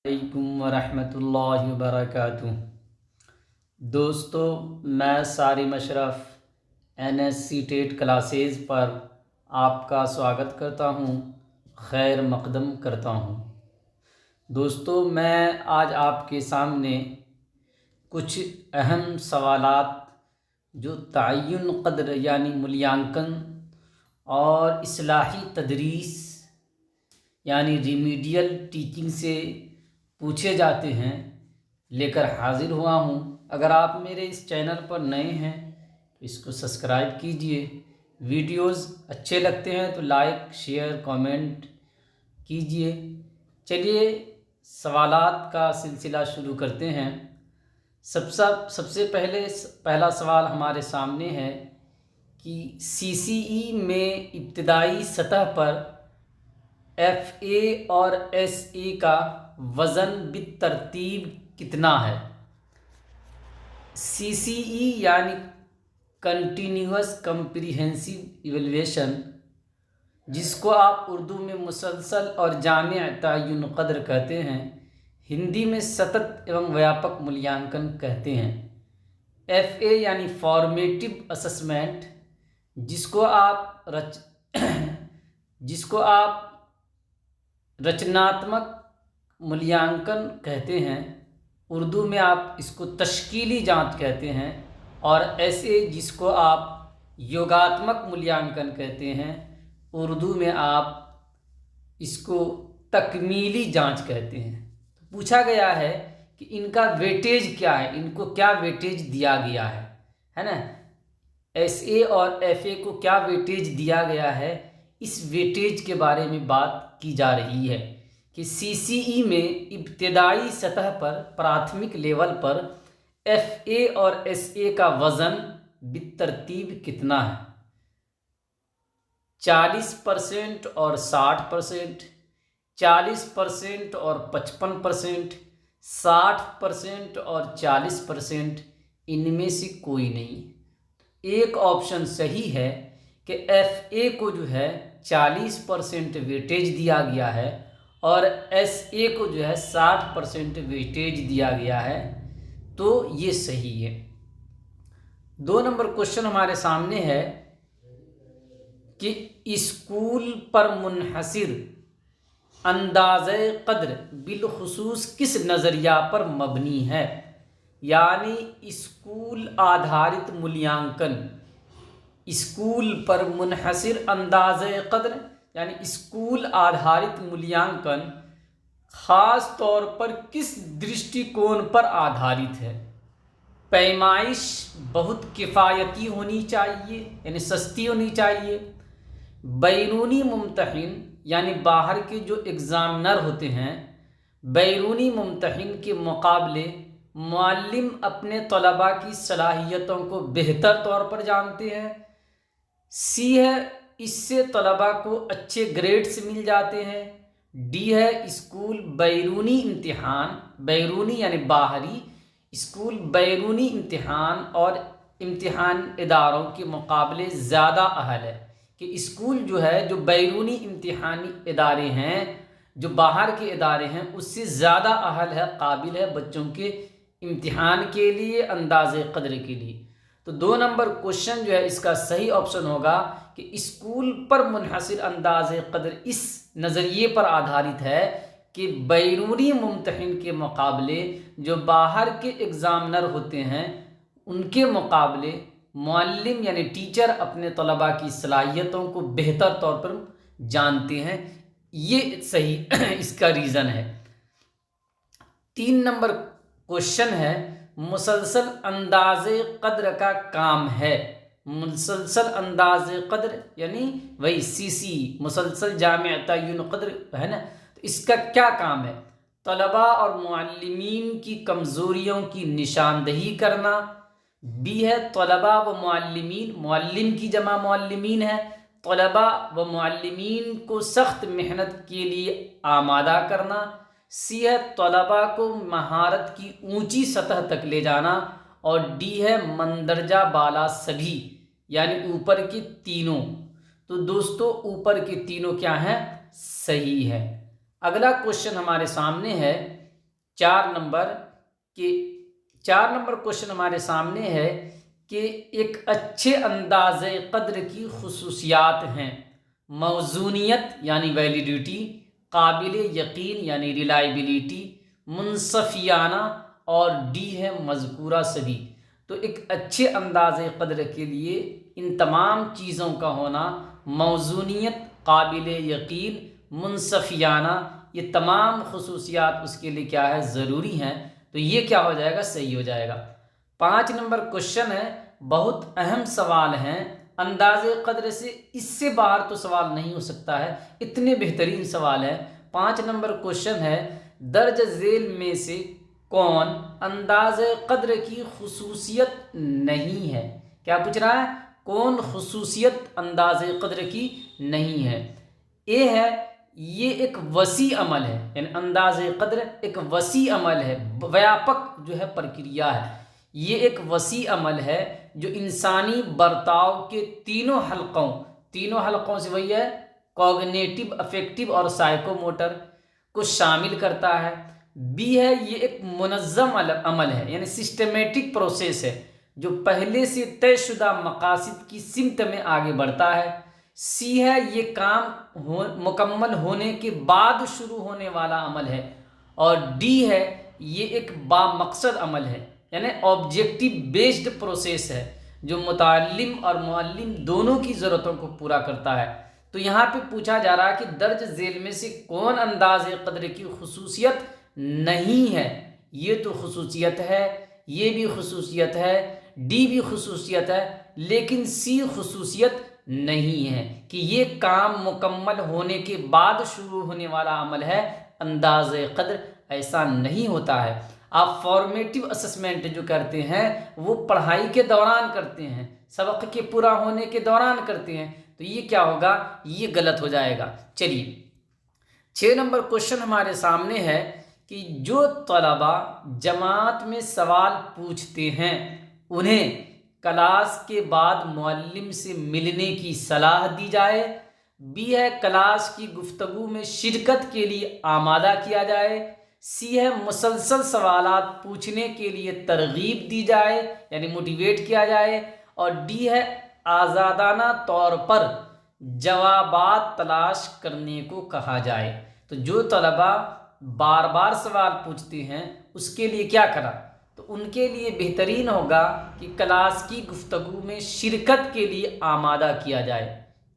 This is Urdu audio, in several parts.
علیکم ورحمۃ اللہ وبرکاتہ۔ دوستو، میں سارم اشرف NSC ٹیٹ کلاسز پر آپ کا سواگت کرتا ہوں، خیر مقدم کرتا ہوں۔ دوستو، میں آج آپ کے سامنے کچھ اہم سوالات جو تعین قدر یعنی ملیانکن اور اصلاحی تدریس یعنی ریمیڈیل ٹیچنگ سے پوچھے جاتے ہیں لے کر حاضر ہوا ہوں۔ اگر آپ میرے اس چینل پر نئے ہیں تو اس کو سبسکرائب کیجئے، ویڈیوز اچھے لگتے ہیں تو لائک شیئر کامنٹ کیجئے۔ چلیے سوالات کا سلسلہ شروع کرتے ہیں۔ سب سے پہلا سوال ہمارے سامنے ہے کہ CCE میں ابتدائی سطح پر FA اور SA کا وزن بالترتیب کتنا ہے؟ CCE یعنی کنٹینیوس کمپریہنسو ایویلویشن، جس کو آپ اردو میں مسلسل اور جامع تعین قدر کہتے ہیں، ہندی میں سطت ایوم ویاپک ملیانکن کہتے ہیں۔ FA یعنی فارمیٹیو اسسمنٹ، جس کو آپ رچناتمک ملیانکن کہتے ہیں، اردو میں آپ اس کو تشکیلی جانچ کہتے ہیں، اور SA جس کو آپ یوگاتمک ملیانکن کہتے ہیں، اردو میں آپ اس کو تکمیلی جانچ کہتے ہیں۔ پوچھا گیا ہے کہ ان کا ویٹیج کیا ہے، ان کو کیا ویٹیج دیا گیا ہے نا؟ SA اور FA کو کیا ویٹیج دیا گیا ہے، اس ویٹیج کے بارے میں بات کی جا رہی ہے کہ CCE میں ابتدائی سطح پر پراتھمک لیول پر FA اور SA کا وزن بالترتیب کتنا ہے؟ 40% اور 60%، 40% اور 55%، 60% اور 40%، ان میں سے کوئی نہیں۔ ایک آپشن صحیح ہے کہ FA کو جو ہے 40% ویٹیج دیا گیا ہے اور SA کو جو ہے 60% ویٹیج دیا گیا ہے، تو یہ صحیح ہے۔ 2 نمبر کوشچن ہمارے سامنے ہے کہ اسکول پر منحصر اندازہ قدر بالخصوص کس نظریہ پر مبنی ہے؟ یعنی اسکول آدھارت ملیانکن، اسکول پر منحصر اندازہ قدر یعنی اسکول آدھارت ملیانکن خاص طور پر کس درشٹی کون پر آدھارت ہے؟ پیمائش بہت کفایتی ہونی چاہیے یعنی سستی ہونی چاہیے، بیرونی ممتحن یعنی باہر کے جو ایگزامنر ہوتے ہیں، بیرونی ممتحن کے مقابلے معلم اپنے طلباء کی صلاحیتوں کو بہتر طور پر جانتے ہیں، C ہے اس سے طلباء کو اچھے گریڈز مل جاتے ہیں، D ہے اسکول بیرونی امتحان، بیرونی یعنی باہری، اسکول بیرونی امتحان اور امتحان اداروں کے مقابلے زیادہ اہل ہے، کہ اسکول جو ہے جو بیرونی امتحانی ادارے ہیں، جو باہر کے ادارے ہیں، اس سے زیادہ اہل ہے، قابل ہے بچوں کے امتحان کے لیے، اندازے قدر کے لیے۔ تو 2 نمبر کوشچن جو ہے اس کا صحیح آپشن ہوگا کہ اسکول پر منحصر انداز قدر اس نظریے پر آدھارت ہے کہ بیرونی ممتحن کے مقابلے جو باہر کے ایگزامنر ہوتے ہیں ان کے مقابلے معلم یعنی ٹیچر اپنے طلباء کی صلاحیتوں کو بہتر طور پر جانتے ہیں، یہ صحیح اس کا ریزن ہے۔ 3 نمبر کوشچن ہے مسلسل انداز قدر کا کام ہے۔ مسلسل انداز قدر یعنی وہی CC مسلسل جامع تعین قدر ہے نا، تو اس کا کیا کام ہے؟ طلباء اور معلمین کی کمزوریوں کی نشاندہی کرنا، B ہے طلباء و معلمین، معلم کی جمع معلمین ہے، طلباء و معلمین کو سخت محنت کے لیے آمادہ کرنا، C ہے طلباء کو مہارت کی اونچی سطح تک لے جانا، اور D ہے مندرجہ بالا سبھی یعنی اوپر کی تینوں۔ تو دوستو اوپر کی تینوں کیا ہیں؟ صحیح ہے۔ اگلا کوشچن ہمارے سامنے ہے 4 نمبر کوشچن ہمارے سامنے ہے کہ ایک اچھے انداز قدر کی خصوصیات ہیں: موزونیت یعنی ویلیڈیٹی، قابل یقین یعنی ریلائبلٹی، منصفانہ، اور ڈی ہے مذکورہ سبھی۔ تو ایک اچھے انداز قدر کے لیے ان تمام چیزوں کا ہونا، موزونیت، قابل یقین، منصفانہ، یہ تمام خصوصیات اس کے لیے کیا ہے؟ ضروری ہیں۔ تو یہ کیا ہو جائے گا؟ صحیح ہو جائے گا۔ 5 نمبر کوشچن ہے، بہت اہم سوال ہیں، انداز قدر سے اس سے باہر تو سوال نہیں ہو سکتا ہے، اتنے بہترین سوال ہے۔ 5 نمبر کوشچن ہے، درج ذیل میں سے کون انداز قدر کی خصوصیت نہیں ہے؟ کیا پوچھ رہا ہے؟ کون خصوصیت انداز قدر کی نہیں ہے؟ اے ہے، یہ ایک وسیع عمل ہے، یعنی انداز قدر ایک وسیع عمل ہے، ویاپک جو ہے پرکریا ہے۔ یہ ایک وسیع عمل ہے جو انسانی برتاؤ کے تینوں حلقوں سے وہی ہے کوگنیٹو، افیکٹو اور سائیکو موٹر کو شامل کرتا ہے۔ بی ہے، یہ ایک منظم عمل ہے، یعنی سسٹمیٹک پروسیس ہے جو پہلے سے طے شدہ مقاصد کی سمت میں آگے بڑھتا ہے۔ سی ہے، یہ کام مکمل ہونے کے بعد شروع ہونے والا عمل ہے۔ اور ڈی ہے، یہ ایک بامقصد عمل ہے، یعنی آبجیکٹو بیسڈ پروسیس ہے جو متعلم اور معلم دونوں کی ضرورتوں کو پورا کرتا ہے۔ تو یہاں پہ پوچھا جا رہا ہے کہ درج ذیل میں سے کون انداز قدر کی خصوصیت نہیں ہے؟ یہ تو خصوصیت ہے، یہ بھی خصوصیت ہے، ڈی بھی خصوصیت ہے، لیکن سی خصوصیت نہیں ہے کہ یہ کام مکمل ہونے کے بعد شروع ہونے والا عمل ہے۔ انداز قدر ایسا نہیں ہوتا ہے۔ آپ فارمیٹیو اسسمنٹ جو کرتے ہیں وہ پڑھائی کے دوران کرتے ہیں، سبق کے پورا ہونے کے دوران کرتے ہیں، تو یہ کیا ہوگا؟ یہ غلط ہو جائے گا۔ چلیے 6 نمبر کوشچن ہمارے سامنے ہے کہ جو طلباء جماعت میں سوال پوچھتے ہیں انہیں کلاس کے بعد معلم سے ملنے کی صلاح دی جائے۔ بی ہے، کلاس کی گفتگو میں شرکت کے لیے آمادہ کیا جائے۔ سی ہے، مسلسل سوالات پوچھنے کے لیے ترغیب دی جائے، یعنی موٹیویٹ کیا جائے۔ اور ڈی ہے، آزادانہ طور پر جوابات تلاش کرنے کو کہا جائے۔ تو جو طلباء بار بار سوال پوچھتے ہیں اس کے لیے کیا کرا؟ تو ان کے لیے بہترین ہوگا کہ کلاس کی گفتگو میں شرکت کے لیے آمادہ کیا جائے۔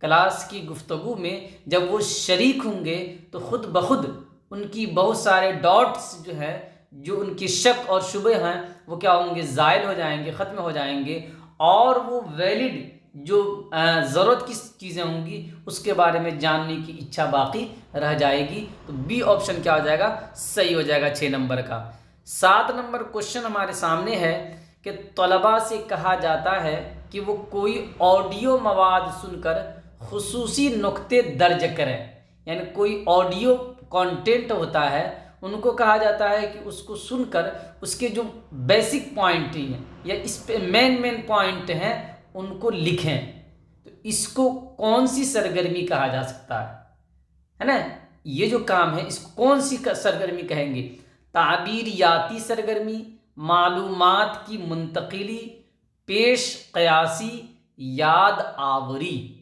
کلاس کی گفتگو میں جب وہ شریک ہوں گے تو خود بخود ان کی بہت سارے ڈاؤٹس جو ہیں، جو ان کے شک اور شبہ ہیں، وہ کیا ہوں گے؟ زائل ہو جائیں گے، ختم ہو جائیں گے، اور وہ ویلڈ جو ضرورت کی چیزیں ہوں گی اس کے بارے میں جاننے کی اچھا باقی رہ جائے گی۔ تو بی آپشن کیا ہو جائے گا؟ صحیح ہو جائے گا 6 نمبر کا۔ 7 نمبر کوشچن ہمارے سامنے ہے کہ طلباء سے کہا جاتا ہے کہ وہ کوئی آڈیو مواد سن کر خصوصی نقطے درج کریں، یعنی کوئی آڈیو کانٹینٹ ہوتا ہے، ان کو کہا جاتا ہے کہ اس کو سن کر اس کے جو بیسک پوائنٹ ہیں یا اس پہ مین پوائنٹ ہیں ان کو لکھیں۔ تو اس کو کون سی سرگرمی کہا جا سکتا ہے نا؟ یہ جو کام ہے اس کو کون سی سرگرمی کہیں گے؟ تعبیریاتی سرگرمی، معلومات کی منتقلی، پیش قیاسی، یاد آوری۔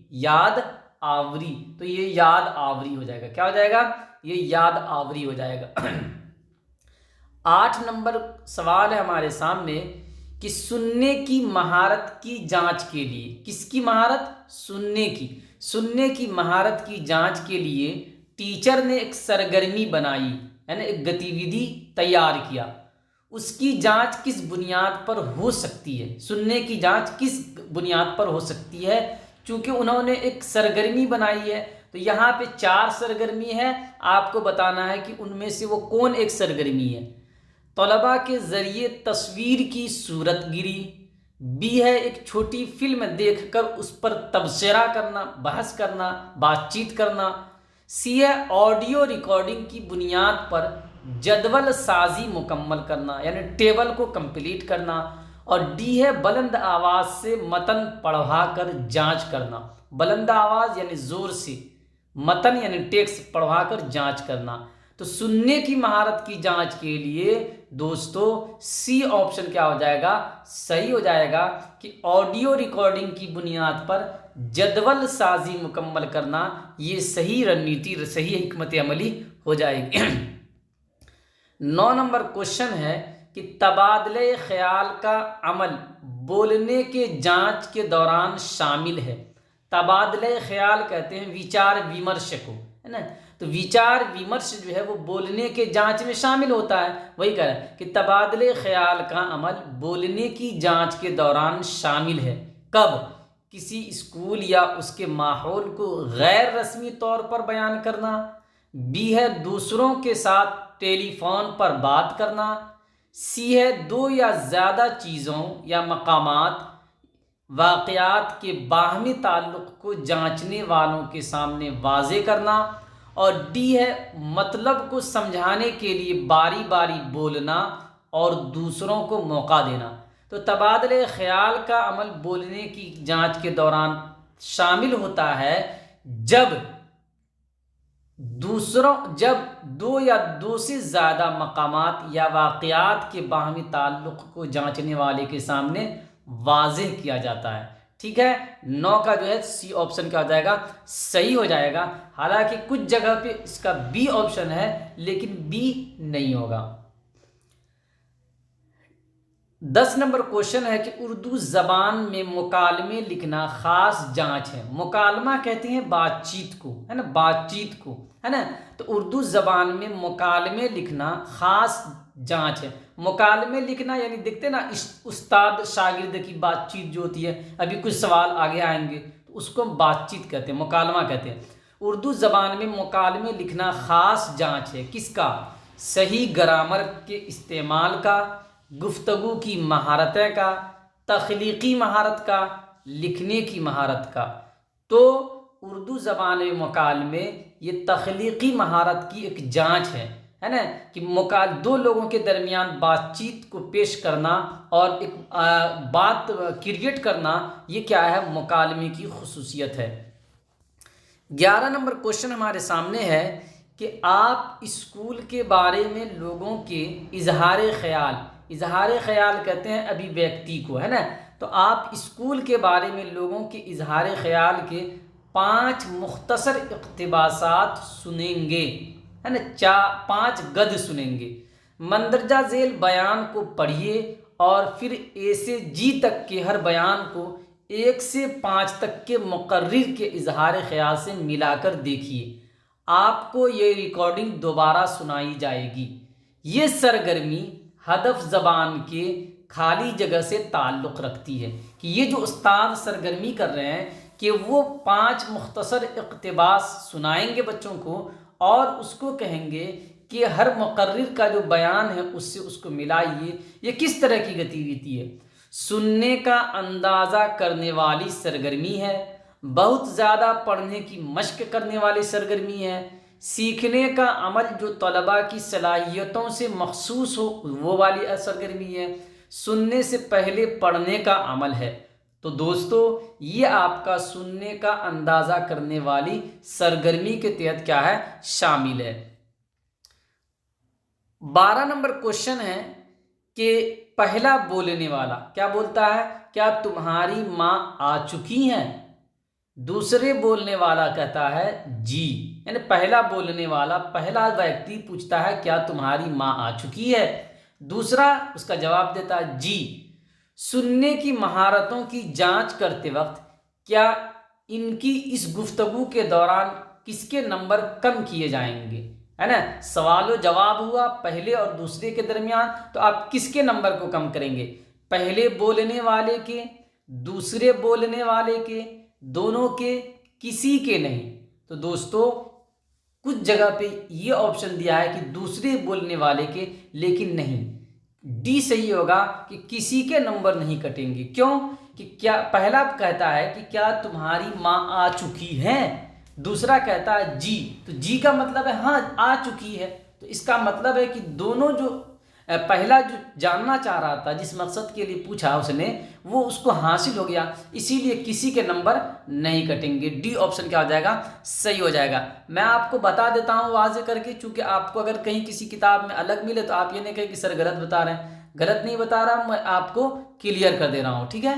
تو یہ یاد آوری ہو جائے گا۔ کیا ہو جائے گا؟ یہ یاد آوری ہو جائے گا۔ 8 نمبر سوال ہے ہمارے سامنے کہ سننے کی مہارت کی جانچ کے لیے، کس کی مہارت؟ سننے کی مہارت کی جانچ کے لیے ٹیچر نے ایک سرگرمی بنائی، یعنی ایک گتیودھی تیار کیا۔ اس کی جانچ کس بنیاد پر ہو سکتی ہے؟ سننے کی جانچ کس بنیاد پر ہو سکتی ہے؟ چونکہ انہوں نے ایک سرگرمی بنائی ہے تو یہاں پہ 4 سرگرمی ہے، آپ کو بتانا ہے کہ ان میں سے وہ کون ایک سرگرمی ہے۔ طلباء کے ذریعے تصویر کی صورت گیری۔ بی ہے، ایک چھوٹی فلم دیکھ کر اس پر تبصرہ کرنا، بحث کرنا، بات چیت کرنا۔ سی ہے، آڈیو ریکارڈنگ کی بنیاد پر جدول سازی مکمل کرنا، یعنی ٹیبل کو کمپلیٹ کرنا۔ اور ڈی ہے، بلند آواز سے متن پڑھوا کر جانچ کرنا۔ بلند آواز یعنی زور سے، متن یعنی ٹیکسٹ پڑھوا کر جانچ کرنا۔ تو سننے کی مہارت کی جانچ کے لیے دوستو سی آپشن کیا ہو جائے گا، صحیح ہو جائے گا کہ آڈیو ریکارڈنگ کی بنیاد پر جدول سازی مکمل کرنا، یہ صحیح رننیتی، صحیح حکمت عملی ہو جائے گی۔ 9 نمبر کوشچن ہے کہ تبادلہ خیال کا عمل بولنے کے جانچ کے دوران شامل ہے۔ تبادلہ خیال کہتے ہیں وچار ومرش کو، ہے نا، تو وچار ومرش جو ہے وہ بولنے کے جانچ میں شامل ہوتا ہے۔ وہی کہہ رہا ہے کہ تبادلہ خیال کا عمل بولنے کی جانچ کے دوران شامل ہے۔ کب؟ کسی اسکول یا اس کے ماحول کو غیر رسمی طور پر بیان کرنا، بی ہے دوسروں کے ساتھ ٹیلی فون پر بات کرنا، سی ہے 2 یا زیادہ چیزوں یا مقامات واقعات کے باہمی تعلق کو جانچنے والوں کے سامنے واضح کرنا، اور ڈی ہے مطلب کو سمجھانے کے لیے باری باری بولنا اور دوسروں کو موقع دینا۔ تو تبادلہ خیال کا عمل بولنے کی جانچ کے دوران شامل ہوتا ہے جب 2 یا 2 سے زیادہ مقامات یا واقعات کے باہمی تعلق کو جانچنے والے کے سامنے واضح کیا جاتا ہے۔ ٹھیک ہے، 9 کا جو ہے سی آپشن کیا ہو جائے گا، صحیح ہو جائے گا۔ حالانکہ کچھ جگہ پہ اس کا بی آپشن ہے لیکن بی نہیں ہوگا۔ 10 نمبر کوشچن ہے کہ اردو زبان میں مکالمے لکھنا خاص جانچ ہے۔ مکالمہ کہتے ہیں بات چیت کو، ہے نا، بات چیت کو، ہے نا، تو اردو زبان میں مکالمے لکھنا خاص جانچ ہے۔ مکالمے لکھنا یعنی دیکھتے نا استاد شاگرد کی بات چیت جو ہوتی ہے، ابھی کچھ سوال آگے آئیں گے تو اس کو ہم بات چیت کہتے ہیں، مکالمہ کہتے ہیں۔ اردو زبان میں مکالمے لکھنا خاص جانچ ہے، کس کا؟ صحیح گرامر کے استعمال کا، گفتگو کی مہارتیں کا، تخلیقی مہارت کا، لکھنے کی مہارت کا۔ تو اردو زبان میں مکالمے یہ تخلیقی مہارت کی ایک جانچ ہے نا، کہ 2 لوگوں کے درمیان بات چیت کو پیش کرنا اور ایک بات کریٹ کرنا، یہ کیا ہے؟ مکالمے کی خصوصیت ہے۔ 11 نمبر کوشچن ہمارے سامنے ہے کہ آپ اسکول کے بارے میں لوگوں کے اظہار خیال کہتے ہیں ابھی ویکتی کو، ہے نا، تو آپ اسکول کے بارے میں لوگوں کے اظہار خیال کے 5 مختصر اقتباسات سنیں گے، ہے نا، 5 گد سنیں گے۔ مندرجہ ذیل بیان کو پڑھیے اور پھر اے سے جی تک کے ہر بیان کو 1 سے 5 تک کے مقرر کے اظہار خیال سے ملا کر دیکھیے۔ آپ کو یہ ریکارڈنگ دوبارہ سنائی جائے گی۔ یہ سرگرمی ہدف زبان کے خالی جگہ سے تعلق رکھتی ہے، کہ یہ جو استاد سرگرمی کر رہے ہیں کہ وہ 5 مختصر اقتباس سنائیں گے بچوں کو اور اس کو کہیں گے کہ ہر مقرر کا جو بیان ہے اس سے اس کو ملائیے۔ یہ کس طرح کی گتیویدھی ہے؟ سننے کا اندازہ کرنے والی سرگرمی ہے، بہت زیادہ پڑھنے کی مشق کرنے والی سرگرمی ہے، سیکھنے کا عمل جو طلباء کی صلاحیتوں سے مخصوص ہو وہ والی سرگرمی ہے، سننے سے پہلے پڑھنے کا عمل ہے۔ تو دوستو یہ آپ کا سننے کا اندازہ کرنے والی سرگرمی کے تحت کیا ہے؟ شامل ہے۔ 12 نمبر کوشچن ہے کہ پہلا بولنے والا کیا بولتا ہے؟ کیا تمہاری ماں آ چکی ہیں؟ دوسرے بولنے والا کہتا ہے جی، یعنی پہلا بولنے والا، پہلا ویکتی پوچھتا ہے کیا تمہاری ماں آ چکی ہے، دوسرا اس کا جواب دیتا ہے جی۔ سننے کی مہارتوں کی جانچ کرتے وقت کیا ان کی اس گفتگو کے دوران کس کے نمبر کم کیے جائیں گے، ہے نا، سوال و جواب ہوا پہلے اور دوسرے کے درمیان، تو آپ کس کے نمبر کو کم کریں گے؟ پہلے بولنے والے کے، دوسرے بولنے والے کے، دونوں کے، کسی کے نہیں؟ تو دوستو کچھ جگہ پہ یہ آپشن دیا ہے کہ دوسرے بولنے والے کے، لیکن نہیں، ڈی صحیح ہوگا کہ کسی کے نمبر نہیں کٹیں گے۔ کیوں؟ کہ کیا پہلا کہتا ہے کہ کیا تمہاری ماں آ چکی ہے، دوسرا کہتا ہے جی، تو جی کا مطلب ہے ہاں آ چکی ہے، تو اس کا مطلب ہے کہ دونوں جو پہلا جو جاننا چاہ رہا تھا، جس مقصد کے لیے پوچھا اس نے، وہ اس کو حاصل ہو گیا، اسی لیے کسی کے نمبر نہیں کٹیں گے۔ ڈی آپشن کیا ہو جائے گا؟ صحیح ہو جائے گا۔ میں آپ کو بتا دیتا ہوں واضح کر کے، چونکہ آپ کو اگر کہیں کسی کتاب میں الگ ملے تو آپ یہ نہیں کہیں کہ سر غلط بتا رہے ہیں، غلط نہیں بتا رہا، میں آپ کو کلیئر کر دے رہا ہوں، ٹھیک ہے۔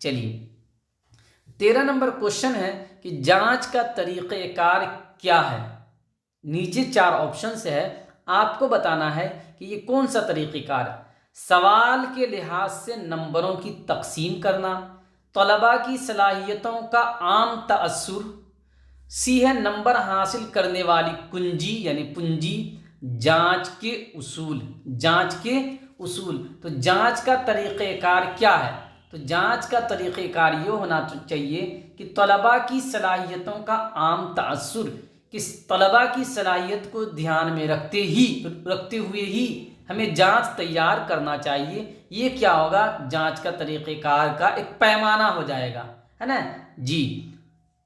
چلیے 13 نمبر کوشچن ہے کہ جانچ کا طریقہ کار کیا ہے؟ نیچے 4 آپشنز ہے، آپ کو بتانا ہے کہ یہ کون سا طریقہ کار ہے۔ سوال کے لحاظ سے نمبروں کی تقسیم کرنا، طلباء کی صلاحیتوں کا عام تأثر، سی ہے نمبر حاصل کرنے والی کنجی یعنی پنجی، جانچ کے اصول۔ جانچ کے اصول، تو جانچ کا طریقہ کار کیا ہے؟ تو جانچ کا طریقہ کار یہ ہونا چاہیے کہ طلباء کی صلاحیتوں کا عام تأثر، کس طلباء کی صلاحیت کو دھیان میں رکھتے ہوئے ہی ہمیں جانچ تیار کرنا چاہیے۔ یہ کیا ہوگا؟ جانچ کا طریقہ کار کا ایک پیمانہ ہو جائے گا، ہے نا جی۔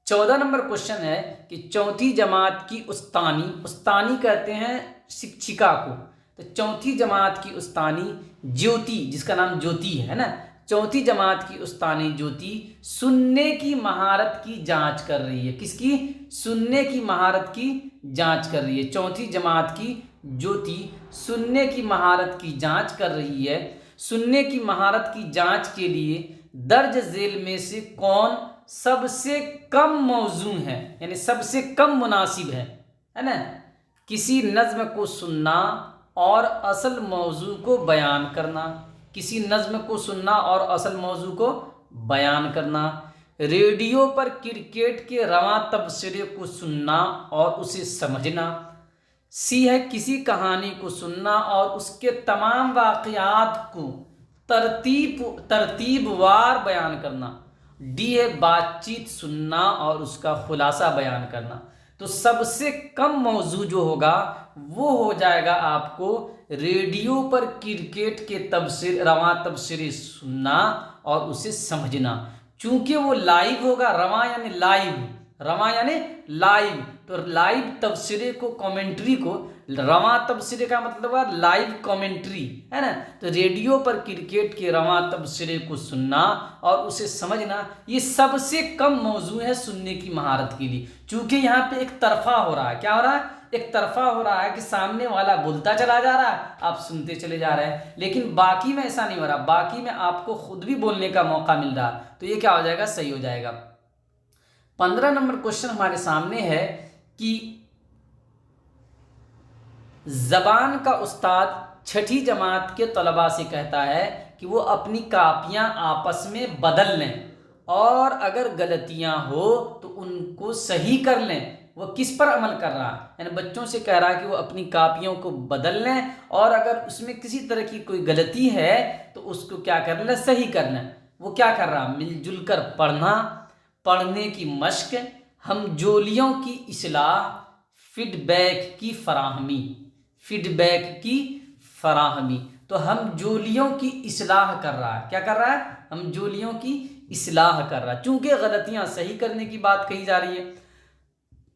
14 نمبر کوشچن ہے کہ چوتھی جماعت کی استانی کہتے ہیں شکشکا کو، تو چوتھی جماعت کی استانی جیوتی، جس کا نام جیوتی ہے نا، چوتھی جماعت کی استانی جیوتی سننے کی مہارت کی جانچ کر رہی ہے۔ کس کی؟ سننے کی مہارت کی جانچ کر رہی ہے۔ چوتھی جماعت کی جیوتی سننے کی مہارت کی جانچ کر رہی ہے۔ سننے کی مہارت کی جانچ کے لیے درج ذیل میں سے کون سب سے کم موزوں ہے، یعنی سب سے کم مناسب ہے نا؟ کسی نظم کو سننا اور اصل موضوع کو بیان کرنا، کسی نظم کو سننا اور اصل موضوع کو بیان کرنا، ریڈیو پر کرکٹ کے رواں تبصرے کو سننا اور اسے سمجھنا، سی ہے کسی کہانی کو سننا اور اس کے تمام واقعات کو ترتیب وار بیان کرنا، ڈی ہے بات چیت سننا اور اس کا خلاصہ بیان کرنا۔ تو سب سے کم موضوع جو ہوگا وہ ہو جائے گا آپ کو ریڈیو پر کرکٹ کے رواں تبصرے سننا اور اسے سمجھنا، چونکہ وہ لائیو ہوگا۔ رواں یعنی لائیو، تو لائیو تبصرے کو، کامنٹری کو، رواں تبصرے کا مطلب ہے لائیو کامنٹری، ہے نا؟ تو ریڈیو پر کرکٹ کے رواں تبصرے کو سننا اور اسے سمجھنا یہ سب سے کم موضوع ہے سننے کی مہارت کے لیے، چونکہ یہاں پہ ایک طرفہ ہو رہا ہے۔ کیا ہو رہا ہے؟ ایک طرفہ ہو رہا ہے کہ سامنے والا بولتا چلا جا رہا ہے، آپ سنتے چلے جا رہے ہیں، لیکن باقی میں ایسا نہیں ہو رہا، باقی میں آپ کو خود بھی بولنے کا موقع مل رہا، تو یہ کیا ہو جائے گا؟ صحیح ہو جائے گا۔ 15 نمبر کوشچن ہمارے سامنے ہے کہ زبان کا استاد چھٹی جماعت کے طلباء سے کہتا ہے کہ وہ اپنی کاپیاں آپس میں بدل لیں اور اگر غلطیاں ہو تو ان کو صحیح کر لیں۔ وہ کس پر عمل کر رہا ہے؟ یعنی بچوں سے کہہ رہا ہے کہ وہ اپنی کاپیوں کو بدل لیں اور اگر اس میں کسی طرح کی کوئی غلطی ہے تو اس کو کیا کر لیں؟ صحیح کر لیں۔ وہ کیا کر رہا ہے؟ مل جل کر پڑھنا، پڑھنے کی مشق، ہم جولیوں کی اصلاح، فیڈ بیک کی فراہمی۔ تو ہم جولیوں کی اصلاح کر رہا ہے۔ کیا کر رہا ہے؟ ہم جولیوں کی اصلاح کر رہا ہے، چونکہ غلطیاں صحیح کرنے کی بات کہی جا رہی ہے۔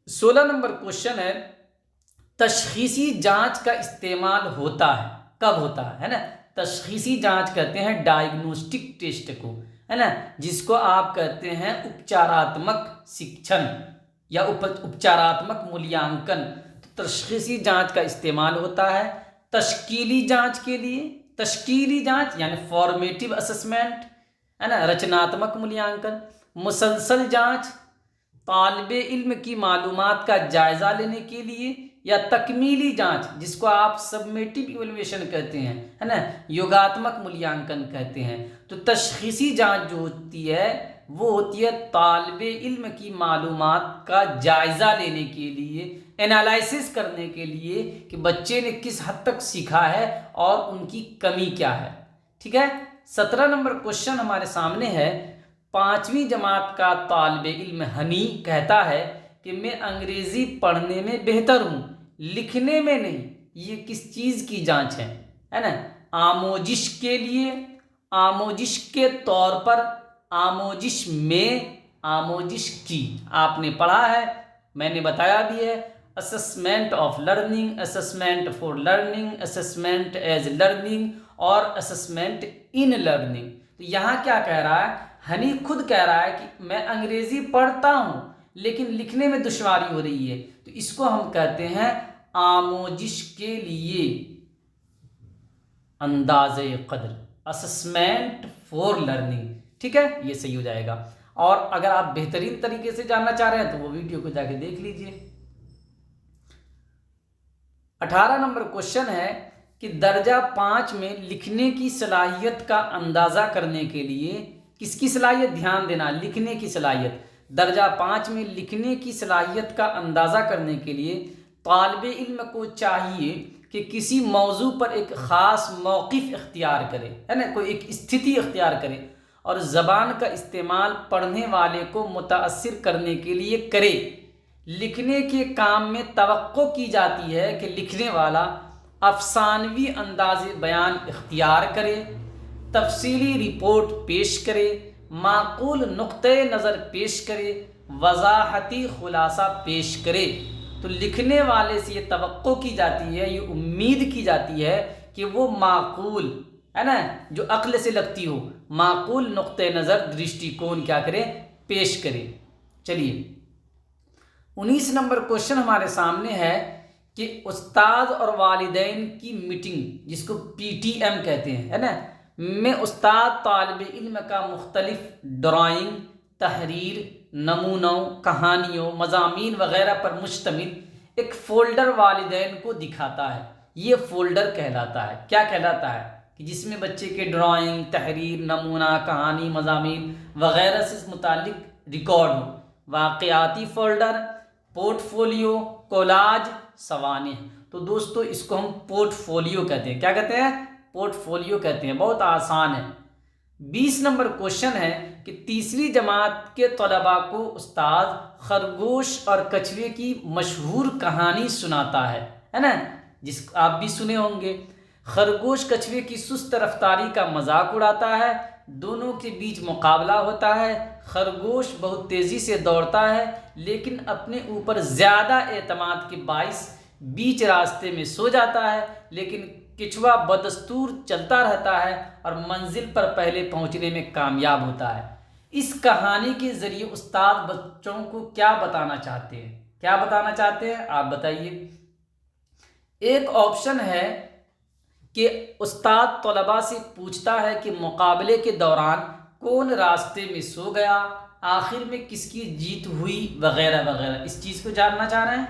16 نمبر کوشچن ہے تشخیصی جانچ کا استعمال ہوتا ہے، کب ہوتا ہے نا؟ تشخیصی جانچ کہتے ہیں ڈائگنوسٹک ٹیسٹ کو، ہے نا، جس کو آپ کہتے ہیں اپچاراتمک شکشن یا اپچاراتمک مولیانکن۔ تشخیصی جانچ کا استعمال ہوتا ہے تشکیلی جانچ کے لیے، تشکیلی جانچ یعنی فارمیٹیو اسسمنٹ، ہے نا، رچناتمک مولیانکن، مسلسل جانچ طالب علم کی معلومات کا جائزہ لینے کے لیے، یا تکمیلی جانچ جس کو آپ سبمیٹیو ایویلویشن کہتے ہیں، ہے نا، یوگاتمک مولیانکن کہتے ہیں۔ تو تشخیصی جانچ جو ہوتی ہے وہ ہوتی ہے طالب علم کی معلومات کا جائزہ لینے کے لیے، انالائسس کرنے کے لیے کہ بچے نے کس حد تک سیکھا ہے اور ان کی کمی کیا ہے، ٹھیک ہے۔ 17 نمبر کوشچن ہمارے سامنے ہے 5ویں جماعت کا طالب علم ہنی کہتا ہے کہ میں انگریزی پڑھنے میں بہتر ہوں، لکھنے میں نہیں۔ یہ کس چیز کی جانچ ہے نا؟ آموزش کے لیے، آموزش کے طور پر، آموزش میں، آموزش کی۔ آپ نے پڑھا ہے، میں نے بتایا بھی ہے، assessment of learning, assessment for learning, assessment as learning اور assessment in learning. تو یہاں کیا کہہ رہا ہے؟ ہنی خود کہہ رہا ہے کہ میں انگریزی پڑھتا ہوں لیکن لکھنے میں دشواری ہو رہی ہے، تو اس کو ہم کہتے ہیں آموزش کے لیے انداز قدر، assessment for learning. ٹھیک ہے، یہ صحیح ہو جائے گا. اور اگر آپ بہترین طریقے سے جاننا چاہ رہے ہیں تو وہ ویڈیو کو جا کے دیکھ لیجئے. 18 نمبر کوشچن ہے کہ درجہ 5 میں لکھنے کی صلاحیت کا اندازہ کرنے کے لیے کس کی صلاحیت؟ دھیان دینا، لکھنے کی صلاحیت. درجہ 5 میں لکھنے کی صلاحیت کا اندازہ کرنے کے لیے طالب علم کو چاہیے کہ کسی موضوع پر ایک خاص موقف اختیار کرے، ہے نا، کوئی ایک استھتی اختیار کرے اور زبان کا استعمال پڑھنے والے کو متاثر کرنے کے لیے کرے. لکھنے کے کام میں توقع کی جاتی ہے کہ لکھنے والا افسانوی انداز بیان اختیار کرے، تفصیلی رپورٹ پیش کرے، معقول نقطۂ نظر پیش کرے، وضاحتی خلاصہ پیش کرے. تو لکھنے والے سے یہ توقع کی جاتی ہے، یہ امید کی جاتی ہے کہ وہ معقول، ہے نا، جو عقل سے لگتی ہو، معقول نقطۂ نظر، درشٹی کون کیا کرے؟ پیش کرے. چلیے 19 نمبر کوشچن ہمارے سامنے ہے کہ استاد اور والدین کی میٹنگ، جس کو PTM کہتے ہیں، ہے نا، میں استاد طالب علم کا مختلف ڈرائنگ، تحریر، نمونوں، کہانیوں، مضامین وغیرہ پر مشتمل ایک فولڈر والدین کو دکھاتا ہے. یہ فولڈر کہلاتا ہے، کیا کہلاتا ہے؟ کہ جس میں بچے کے ڈرائنگ، تحریر، نمونہ، کہانی، مضامین وغیرہ سے متعلق ریکارڈ ہو. واقعاتی فولڈر، پورٹ فولیو، کولاج، سوانح. تو دوستو اس کو ہم پورٹ فولیو کہتے ہیں. کیا کہتے ہیں؟ پورٹ فولیو کہتے ہیں. بہت آسان ہے. 20 نمبر کوشچن ہے کہ تیسری جماعت کے طلباء کو استاد خرگوش اور کچھوے کی مشہور کہانی سناتا ہے نا، جس آپ بھی سنے ہوں گے. خرگوش کچھوے کی سست رفتاری کا مذاق اڑاتا ہے، دونوں کے بیچ مقابلہ ہوتا ہے. خرگوش بہت تیزی سے دوڑتا ہے لیکن اپنے اوپر زیادہ اعتماد کے باعث بیچ راستے میں سو جاتا ہے، لیکن کچھوا بدستور چلتا رہتا ہے اور منزل پر پہلے پہنچنے میں کامیاب ہوتا ہے. اس کہانی کے ذریعے استاد بچوں کو کیا بتانا چاہتے ہیں؟ کیا بتانا چاہتے ہیں آپ بتائیے. ایک آپشن ہے کہ استاد طلباء سے پوچھتا ہے کہ مقابلے کے دوران کون راستے میں سو گیا، آخر میں کس کی جیت ہوئی، وغیرہ وغیرہ. اس چیز کو جاننا چاہ رہے ہیں.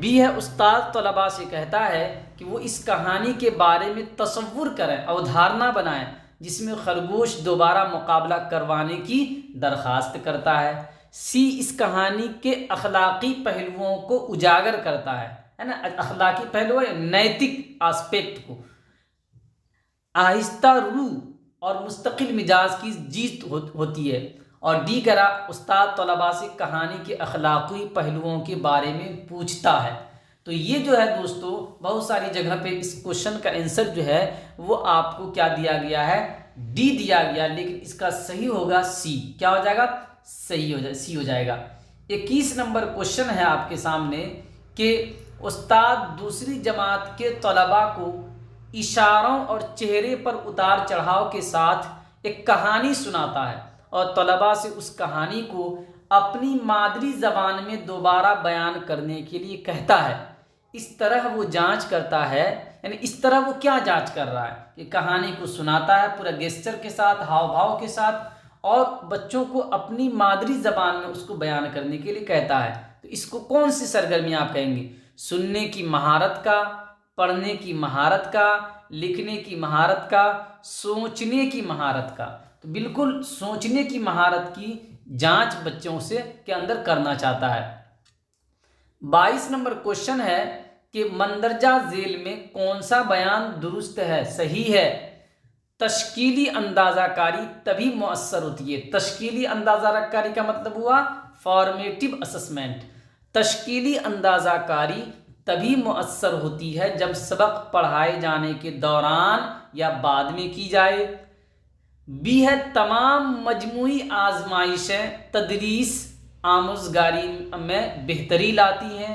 بی ہے استاد طلباء سے کہتا ہے کہ وہ اس کہانی کے بارے میں تصور کریں، اودھارنا بنائیں جس میں خرگوش دوبارہ مقابلہ کروانے کی درخواست کرتا ہے. سی اس کہانی کے اخلاقی پہلوؤں کو اجاگر کرتا ہے نا، اخلاقی پہلو ہے، نیتک آسپیکٹ کو. آہستہ روح اور مستقل مزاج کی جیت ہوتی ہے. اور ڈی کرا استاد طلباء سے کہانی کے اخلاقی پہلوؤں کے بارے میں پوچھتا ہے. تو یہ جو ہے دوستو بہت ساری جگہ پہ اس کوشچن کا آنسر جو ہے وہ آپ کو کیا دیا گیا ہے؟ ڈی دیا گیا، لیکن اس کا صحیح ہوگا سی. کیا ہو جائے گا؟ صحیح ہو جائے، سی ہو جائے گا. 21 نمبر کوشچن ہے آپ کے سامنے کہ استاد دوسری جماعت کے طلباء کو اشاروں اور چہرے پر اتار چڑھاؤ کے ساتھ ایک کہانی سناتا ہے اور طلباء سے اس کہانی کو اپنی مادری زبان میں دوبارہ بیان کرنے کے لیے کہتا ہے. اس طرح وہ جانچ کرتا ہے، یعنی اس طرح وہ کیا جانچ کر رہا ہے کہ کہانی کو سناتا ہے پورا گیسچر کے ساتھ، ہاؤ بھاؤ کے ساتھ، اور بچوں کو اپنی مادری زبان میں اس کو بیان کرنے کے لیے کہتا ہے. تو اس کو کون سی سرگرمی آپ کہیں گے؟ سننے کی مہارت کا، پڑھنے کی مہارت کا، لکھنے کی مہارت کا، سوچنے کی مہارت کا. تو بالکل سوچنے کی مہارت کی جانچ بچوں سے کے اندر کرنا چاہتا ہے. 22 نمبر کوشچن ہے کہ مندرجہ ذیل میں کون سا بیان درست ہے، صحیح ہے؟ تشکیلی اندازہ کاری تبھی مؤثر ہوتی ہے. تشکیلی اندازہ کاری کا مطلب ہوا فارمیٹیو اسسمنٹ. تشکیلی اندازہ کاری تبھی مؤثر ہوتی ہے جب سبق پڑھائے جانے کے دوران یا بعد میں کی جائے. بی ہے تمام مجموعی آزمائشیں تدریس آموزگاری میں بہتری لاتی ہیں.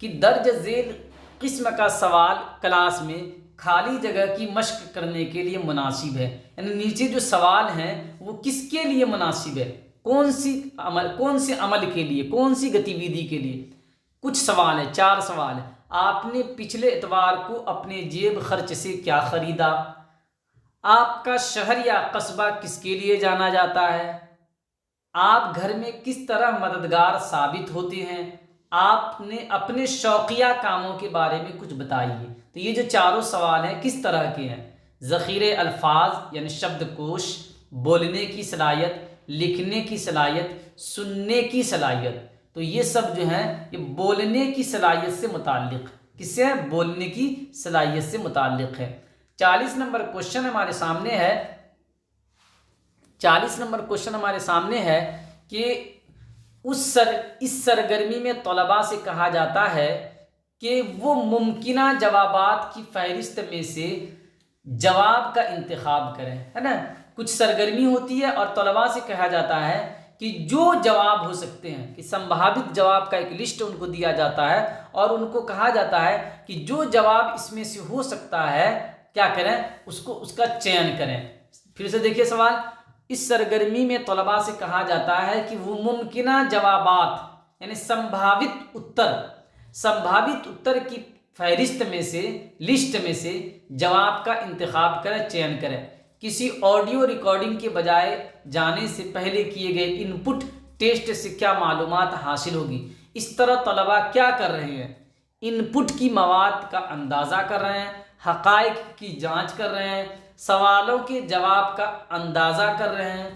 کہ درج ذیل قسم کا سوال کلاس میں خالی جگہ کی مشق کرنے کے لیے مناسب ہے، یعنی نیچے جو سوال ہیں وہ کس کے لیے مناسب ہے، کون سے عمل کے لیے، کون سی گتیویدھی کے لیے۔ کچھ سوال ہیں، 4 سوال ہیں۔ آپ نے پچھلے اتوار کو اپنے جیب خرچ سے کیا خریدا؟ آپ کا شہر یا قصبہ کس کے لیے جانا جاتا ہے؟ آپ گھر میں کس طرح مددگار ثابت ہوتے ہیں؟ آپ نے اپنے شوقیہ کاموں کے بارے میں کچھ بتائیے۔ تو یہ جو 4 سوال ہیں کس طرح کے ہیں؟ ذخیرے الفاظ یعنی شبد کوش، بولنے کی صلاحیت، لکھنے کی صلاحیت، سننے کی صلاحیت۔ تو یہ سب جو ہیں یہ بولنے کی صلاحیت سے متعلق، کس سے ہے؟ بولنے کی صلاحیت سے متعلق ہے۔ 40 نمبر کوشچن ہمارے سامنے ہے، 40 نمبر کوشچن ہمارے سامنے ہے کہ اس سرگرمی میں طلباء سے کہا جاتا ہے کہ وہ ممکنہ جوابات کی فہرست میں سے جواب کا انتخاب کریں، ہے نا۔ کچھ سرگرمی ہوتی ہے اور طلباء سے کہا جاتا ہے کہ جو جواب ہو سکتے ہیں، کہ سمبھاوت جواب کا ایک لسٹ ان کو دیا جاتا ہے اور ان کو کہا جاتا ہے کہ جو جواب اس میں سے ہو سکتا ہے کیا کریں، اس کا چین کریں۔ پھر سے دیکھیے سوال، اس سرگرمی میں طلباء سے کہا جاتا ہے کہ وہ ممکنہ جوابات یعنی سمبھاوت اتر کی فہرست میں سے، لسٹ میں سے جواب کا انتخاب کریں، چین کریں۔ کسی آڈیو ریکارڈنگ کے بجائے جانے سے پہلے کیے گئے ان پٹ ٹیسٹ سے کیا معلومات حاصل ہوگی؟ اس طرح طلباء کیا کر رہے ہیں؟ ان پٹ کی مواد کا اندازہ کر رہے ہیں، حقائق کی جانچ کر رہے ہیں، سوالوں کے جواب کا اندازہ کر رہے ہیں،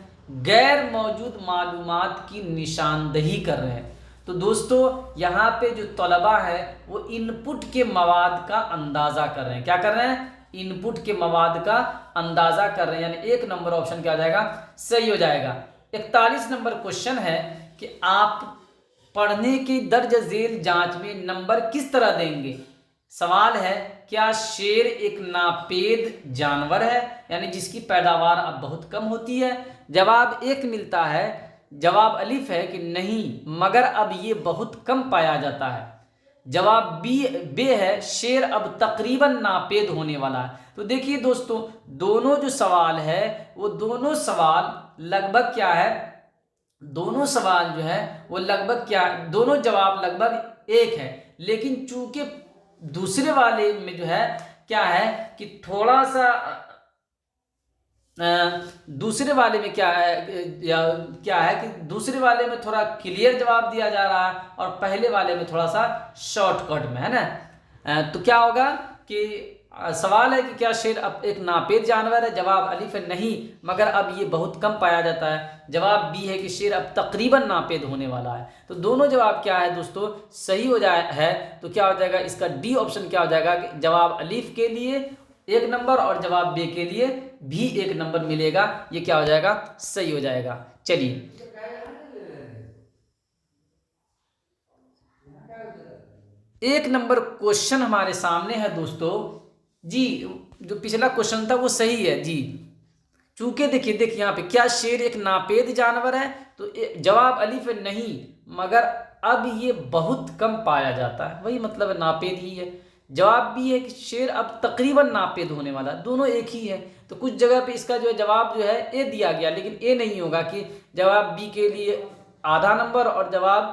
غیر موجود معلومات کی نشاندہی کر رہے ہیں۔ تو دوستو یہاں پہ جو طلباء ہے وہ ان پٹ کے مواد کا اندازہ کر رہے ہیں، کیا کر رہے ہیں؟ ان پٹ کے مواد کا اندازہ کر رہے ہیں، یعنی 1 نمبر آپشن کیا ہو جائے گا؟ صحیح ہو جائے گا۔ 41 نمبر کوشچن ہے کہ آپ پڑھنے کی درج ذیل جانچ میں نمبر کس طرح دیں گے؟ سوال ہے کیا شیر ایک ناپید جانور ہے، یعنی جس کی پیداوار اب بہت کم ہوتی ہے؟ جواب 1 ملتا ہے، جواب الف ہے کہ نہیں مگر اب یہ بہت کم پایا جاتا ہے۔ جواب بے ہے، شیر اب تقریباً ناپید ہونے والا ہے۔ تو دیکھیے دوستو دونوں جو سوال ہے وہ دونوں سوال لگ بھگ کیا ہے، دونوں سوال جو ہے وہ لگ بھگ کیا، دونوں جواب لگ بھگ ایک ہے، لیکن چونکہ دوسرے والے میں جو ہے کیا ہے کہ تھوڑا سا دوسرے والے میں کیا ہے کہ دوسرے والے میں تھوڑا کلیئر جواب دیا جا رہا ہے اور پہلے والے میں تھوڑا سا شارٹ کٹ میں، ہے نا۔ تو کیا ہوگا کہ سوال ہے کہ کیا شیر اب ایک ناپید جانور ہے؟ جواب الف ہے نہیں مگر اب یہ بہت کم پایا جاتا ہے۔ جواب بی ہے کہ شیر اب تقریباً ناپید ہونے والا ہے۔ تو دونوں جواب کیا ہے دوستو صحیح ہو جائے ہے، تو کیا ہو جائے گا اس کا ڈی آپشن کیا ہو جائے گا کہ جواب الف کے لیے 1 نمبر اور جواب بے کے لیے بھی 1 نمبر ملے گا، یہ کیا ہو جائے گا؟ صحیح ہو جائے گا۔ چلیے 1 نمبر کوشچن ہمارے سامنے ہے دوستو جی، جو پچھلا کوشچن تھا وہ صحیح ہے جی، چونکہ دیکھیے یہاں پہ کیا شیر ایک ناپید جانور ہے؟ تو جواب الف ہے نہیں مگر اب یہ بہت کم پایا جاتا ہے، وہی مطلب ہے ناپید ہی ہے۔ جواب بھی ہے کہ شیر اب تقریباً ناپید ہونے والا، دونوں ایک ہی ہے۔ تو کچھ جگہ پہ اس کا جو ہے جواب جو ہے اے دیا گیا، لیکن اے نہیں ہوگا کہ جواب بی کے لیے آدھا نمبر اور جواب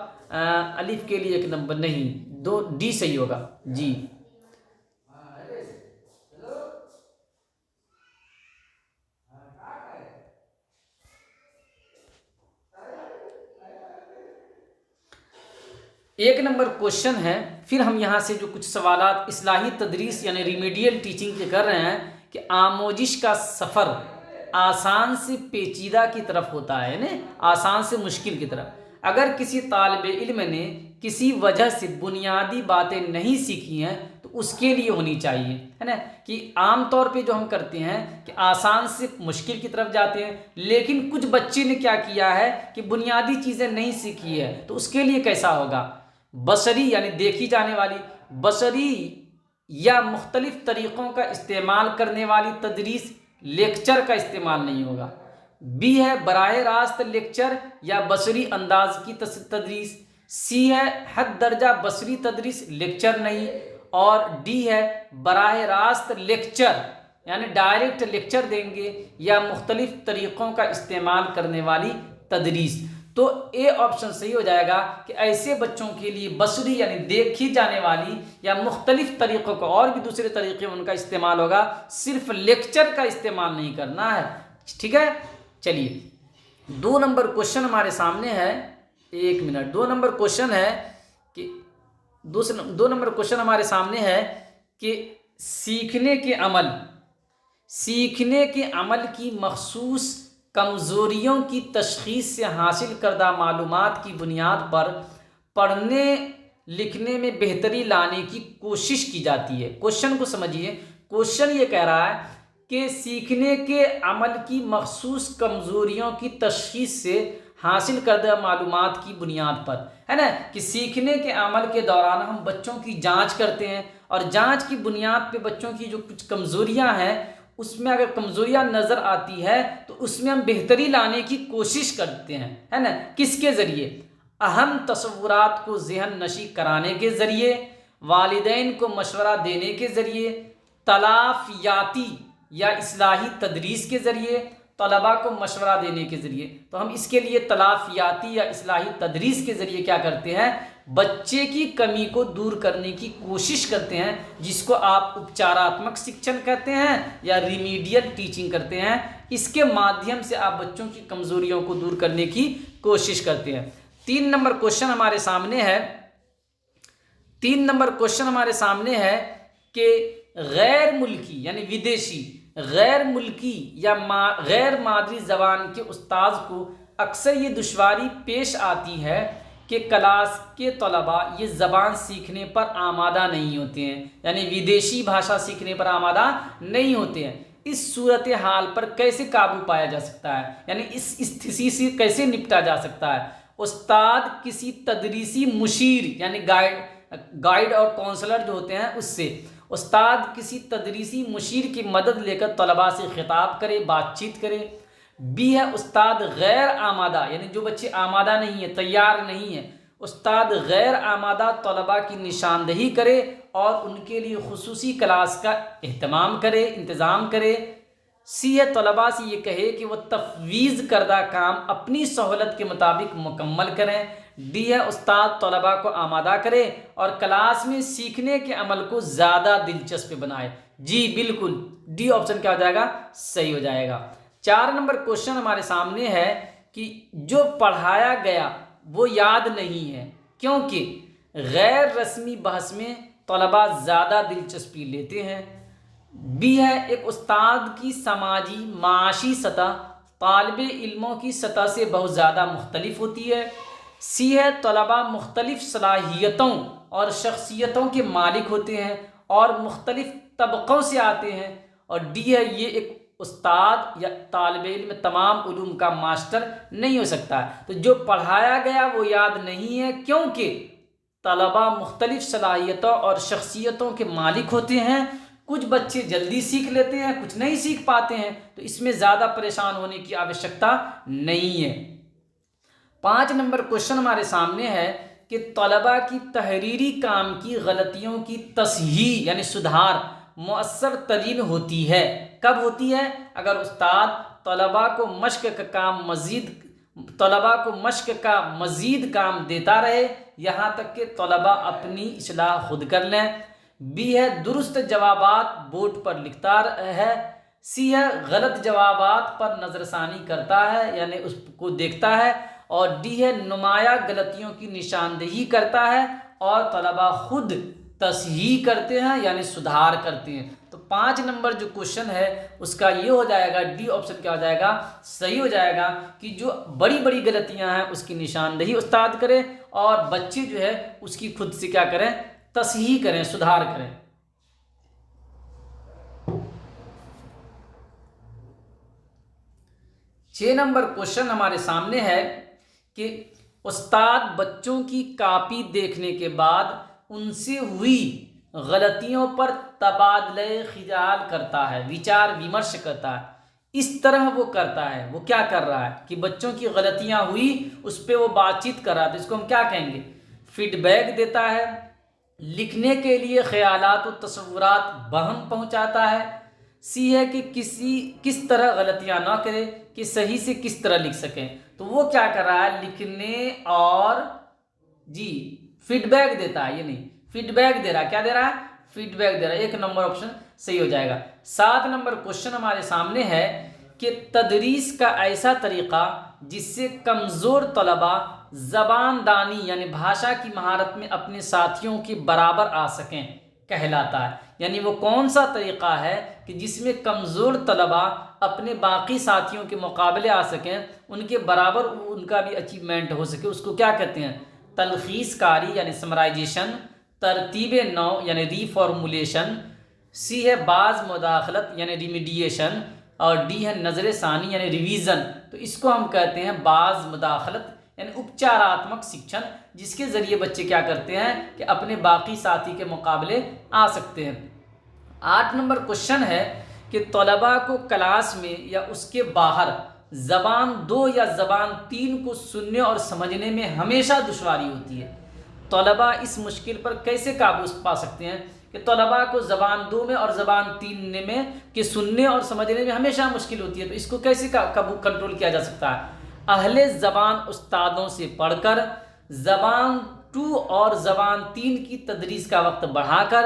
الف کے لیے 1 نمبر، نہیں، دو ڈی صحیح ہوگا جی۔ ایک نمبر کوشچن ہے، پھر ہم یہاں سے جو کچھ سوالات اصلاحی تدریس یعنی ریمیڈیل ٹیچنگ کے کر رہے ہیں کہ آموزش کا سفر آسان سے پیچیدہ کی طرف ہوتا ہے، یعنی آسان سے مشکل کی طرف۔ اگر کسی طالب علم نے کسی وجہ سے بنیادی باتیں نہیں سیکھی ہیں تو اس کے لیے ہونی چاہیے، ہے نا، کہ عام طور پہ جو ہم کرتے ہیں کہ آسان سے مشکل کی طرف جاتے ہیں، لیکن کچھ بچے نے کیا کیا ہے کہ بنیادی چیزیں نہیں سیکھی ہے، تو اس کے لیے کیسا ہوگا؟ بصری یعنی دیکھی جانے والی، بصری یا مختلف طریقوں کا استعمال کرنے والی تدریس، لیکچر کا استعمال نہیں ہوگا۔ بی ہے براہ راست لیکچر یا بصری انداز کی تدریس۔ سی ہے حد درجہ بصری تدریس لیکچر نہیں، اور ڈی ہے براہ راست لیکچر یعنی ڈائریکٹ لیکچر دیں گے یا مختلف طریقوں کا استعمال کرنے والی تدریس۔ تو اے آپشن صحیح ہو جائے گا کہ ایسے بچوں کے لیے بصری یعنی دیکھی جانے والی یا مختلف طریقوں کا اور بھی دوسرے طریقے ان کا استعمال ہوگا، صرف لیکچر کا استعمال نہیں کرنا ہے، ٹھیک ہے۔ چلیے 2 نمبر کوشچن ہمارے سامنے ہے، 1 منٹ، 2 نمبر کوشچن ہے کہ 2 نمبر کوشچن ہمارے سامنے ہے کہ سیکھنے کے عمل کی مخصوص کمزوریوں کی تشخیص سے حاصل کردہ معلومات کی بنیاد پر پڑھنے لکھنے میں بہتری لانے کی کوشش کی جاتی ہے۔ کوشچن کو سمجھیے، کوشچن یہ کہہ رہا ہے کہ سیکھنے کے عمل کی مخصوص کمزوریوں کی تشخیص سے حاصل کردہ معلومات کی بنیاد پر، ہے نا، کہ سیکھنے کے عمل کے دوران ہم بچوں کی جانچ کرتے ہیں اور جانچ کی بنیاد پہ بچوں کی جو کچھ کمزوریاں ہیں اس میں اگر کمزوریاں نظر آتی ہے تو اس میں ہم بہتری لانے کی کوشش کرتے ہیں، ہے نا، کس کے ذریعے؟ اہم تصورات کو ذہن نشی کرانے کے ذریعے، والدین کو مشورہ دینے کے ذریعے، تلافیاتی یا اصلاحی تدریس کے ذریعے، طلباء کو مشورہ دینے کے ذریعے۔ تو ہم اس کے لیے تلافیاتی یا اصلاحی تدریس کے ذریعے کیا کرتے ہیں؟ بچے کی کمی کو دور کرنے کی کوشش کرتے ہیں، جس کو آپ اپچاراتمک شکشن کہتے ہیں یا ریمیڈیل ٹیچنگ کرتے ہیں۔ اس کے مادھیم سے آپ بچوں کی کمزوریوں کو دور کرنے کی کوشش کرتے ہیں۔ 3 نمبر کوشچن ہمارے سامنے ہے، 3 نمبر کوشچن ہمارے سامنے ہے کہ غیر ملکی یعنی ودیشی، غیر ملکی یا غیر مادری زبان کے استاذ کو اکثر یہ دشواری پیش آتی ہے کہ کلاس کے طلباء یہ زبان سیکھنے پر آمادہ نہیں ہوتے ہیں، یعنی ودیشی بھاشا سیکھنے پر آمادہ نہیں ہوتے ہیں۔ اس صورتحال پر کیسے قابو پایا جا سکتا ہے، یعنی اس استھتی سے کیسے نپٹا جا سکتا ہے؟ استاد کسی تدریسی مشیر یعنی گائیڈ اور کونسلر جو ہوتے ہیں اس سے، استاد کسی تدریسی مشیر کی مدد لے کر طلباء سے خطاب کرے، بات چیت کرے۔ بی ہے استاد غیر آمادہ یعنی جو بچے آمادہ نہیں ہیں، تیار نہیں ہیں، استاد غیر آمادہ طلباء کی نشاندہی کرے اور ان کے لیے خصوصی کلاس کا انتظام کرے۔ سی ہے طلباء سے یہ کہے کہ وہ تفویض کردہ کام اپنی سہولت کے مطابق مکمل کریں۔ ڈی ہے استاد طلباء کو آمادہ کرے اور کلاس میں سیکھنے کے عمل کو زیادہ دلچسپ بنائے۔ جی بالکل، ڈی آپشن کیا ہو جائے گا؟ صحیح ہو جائے گا۔ 4 نمبر کوشچن ہمارے سامنے ہے کہ جو پڑھایا گیا وہ یاد نہیں ہے کیونکہ غیر رسمی بحث میں طلباء زیادہ دلچسپی لیتے ہیں۔ بی ہے ایک استاد کی سماجی معاشی سطح طالب علموں کی سطح سے بہت زیادہ مختلف ہوتی ہے۔ سی ہے طلباء مختلف صلاحیتوں اور شخصیتوں کے مالک ہوتے ہیں اور مختلف طبقوں سے آتے ہیں۔ اور ڈی ہے یہ ایک استاد یا طالب علم تمام علوم کا ماسٹر نہیں ہو سکتا ہے۔ تو جو پڑھایا گیا وہ یاد نہیں ہے کیونکہ طلباء مختلف صلاحیتوں اور شخصیتوں کے مالک ہوتے ہیں۔ کچھ بچے جلدی سیکھ لیتے ہیں، کچھ نہیں سیکھ پاتے ہیں، تو اس میں زیادہ پریشان ہونے کی آوشکتا نہیں ہے۔ 5 نمبر کوشچن ہمارے سامنے ہے کہ طلباء کی تحریری کام کی غلطیوں کی تصحیح یعنی سدھار مؤثر ترین ہوتی ہے۔ کب ہوتی ہے؟ اگر استاد طلباء کو مشق کا مزید کام دیتا رہے یہاں تک کہ طلباء اپنی اصلاح خود کر لیں۔ بی ہے درست جوابات بورڈ پر لکھتا ہے۔ سی ہے غلط جوابات پر نظر ثانی کرتا ہے یعنی اس کو دیکھتا ہے۔ اور ڈی ہے نمایاں غلطیوں کی نشاندہی کرتا ہے اور طلباء خود تصحیح کرتے ہیں یعنی سدھار کرتے ہیں۔ تو 5 نمبر جو کوشچن ہے اس کا یہ ہو جائے گا، ڈی آپشن کیا ہو جائے گا؟ صحیح ہو جائے گا کہ جو بڑی بڑی غلطیاں ہیں اس کی نشاندہی استاد کرے اور بچے جو ہے اس کی خود سے کیا کریں؟ تصحیح کریں، سدھار کریں۔ 6 نمبر کوشچن ہمارے سامنے ہے کہ استاد بچوں کی کاپی دیکھنے کے بعد ان سے ہوئی غلطیوں پر تبادلہ خیال کرتا ہے، وچار ومرش کرتا ہے۔ اس طرح وہ کرتا ہے، وہ کیا کر رہا ہے کہ بچوں کی غلطیاں ہوئی اس پہ وہ بات چیت کر رہا ہے، تو اس کو ہم کیا کہیں گے؟ فیڈ بیک دیتا ہے، لکھنے کے لیے خیالات و تصورات بہم پہنچاتا ہے، سی ہے کہ کس طرح غلطیاں نہ کرے کہ صحیح سے کس طرح لکھ سکیں۔ تو وہ کیا کر رہا ہے، لکھنے اور فیڈ بیک دیتا ہے، یہ نہیں فیڈ بیک دے رہا ہے، کیا دے رہا ہے، فیڈ بیک دے رہا ہے۔ 1 نمبر آپشن صحیح ہو جائے گا۔ 7 نمبر کوشچن ہمارے سامنے ہے کہ تدریس کا ایسا طریقہ جس سے کمزور طلباء زبان دانی یعنی بھاشا کی مہارت میں اپنے ساتھیوں کے برابر آ سکیں کہلاتا ہے۔ یعنی وہ کون سا طریقہ ہے کہ جس میں کمزور طلباء اپنے باقی ساتھیوں کے مقابلے آ سکیں، ان کے برابر ان کا بھی اچیومنٹ ہو سکے، اس کو کیا کہتے ہیں، تلخیص کاری یعنی سمرائزیشن، ترتیب نو یعنی ری فارمولیشن، سی ہے بعض مداخلت یعنی ریمیڈیشن، اور ڈی ہے نظر ثانی یعنی ریویژن۔ تو اس کو ہم کہتے ہیں بعض مداخلت یعنی اپچاراتمک شکشن، جس کے ذریعے بچے کیا کرتے ہیں کہ اپنے باقی ساتھی کے مقابلے آ سکتے ہیں۔ 8 نمبر کوشچن ہے کہ طلباء کو کلاس میں یا اس کے باہر زبان 2 یا زبان 3 کو سننے اور سمجھنے میں ہمیشہ دشواری ہوتی ہے۔ طلباء اس مشکل پر کیسے قابو پا سکتے ہیں کہ طلباء کو زبان 2 میں اور زبان 3 میں کہ سننے اور سمجھنے میں ہمیشہ مشکل ہوتی ہے، تو اس کو کیسے کنٹرول کیا جا سکتا ہے، اہل زبان استادوں سے پڑھ کر، زبان 2 اور زبان 3 کی تدریس کا وقت بڑھا کر،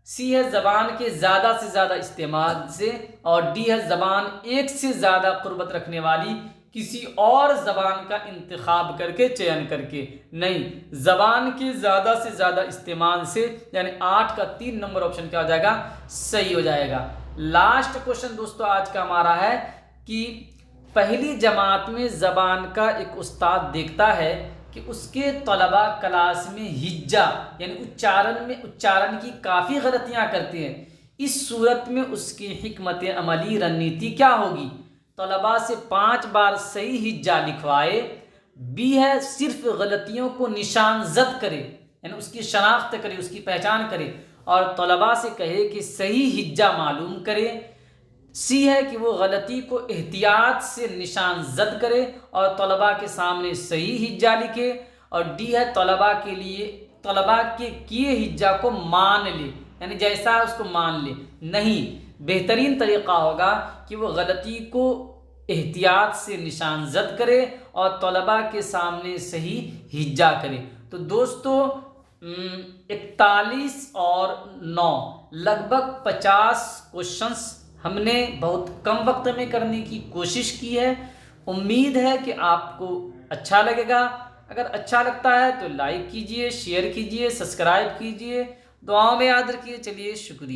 سی ہے زبان کے زیادہ سے زیادہ استعمال سے، اور ڈی ہے زبان 1 سے زیادہ قربت رکھنے والی کسی اور زبان کا انتخاب کر کے چین کر کے۔ نہیں، زبان کے زیادہ سے زیادہ استعمال سے، یعنی 8 کا 3 نمبر آپشن کیا ہو جائے گا، صحیح ہو جائے گا۔ لاسٹ کوشچن دوستو آج کا ہمارا ہے کہ پہلی جماعت میں زبان کا ایک استاد دیکھتا ہے کہ اس کے طلباء کلاس میں ہجا یعنی اچارن کی کافی غلطیاں کرتے ہیں، اس صورت میں اس کی حکمت عملی رننیتی کیا ہوگی، طلباء سے 5 بار صحیح ہجا لکھوائے، بی ہے صرف غلطیوں کو نشان زد کرے یعنی اس کی شناخت کرے، اس کی پہچان کرے اور طلباء سے کہے کہ صحیح ہجا معلوم کرے، سی ہے کہ وہ غلطی کو احتیاط سے نشان زد کرے اور طلباء کے سامنے صحیح ہجا لکھے، اور ڈی ہے طلباء کے کیے ہجا کو مان لے یعنی جیسا اس کو مان لے۔ نہیں، بہترین طریقہ ہوگا کہ وہ غلطی کو احتیاط سے نشان زد کرے اور طلباء کے سامنے صحیح ہجا کرے۔ تو دوستو 41 اور 9 لگ بھگ 50 کوشچنس ہم نے بہت کم وقت میں کرنے کی کوشش کی ہے۔ امید ہے کہ آپ کو اچھا لگے گا۔ اگر اچھا لگتا ہے تو لائک کیجئے، شیئر کیجئے، سبسکرائب کیجئے، دعاؤں میں یاد رکھیے۔ چلیے، شکریہ۔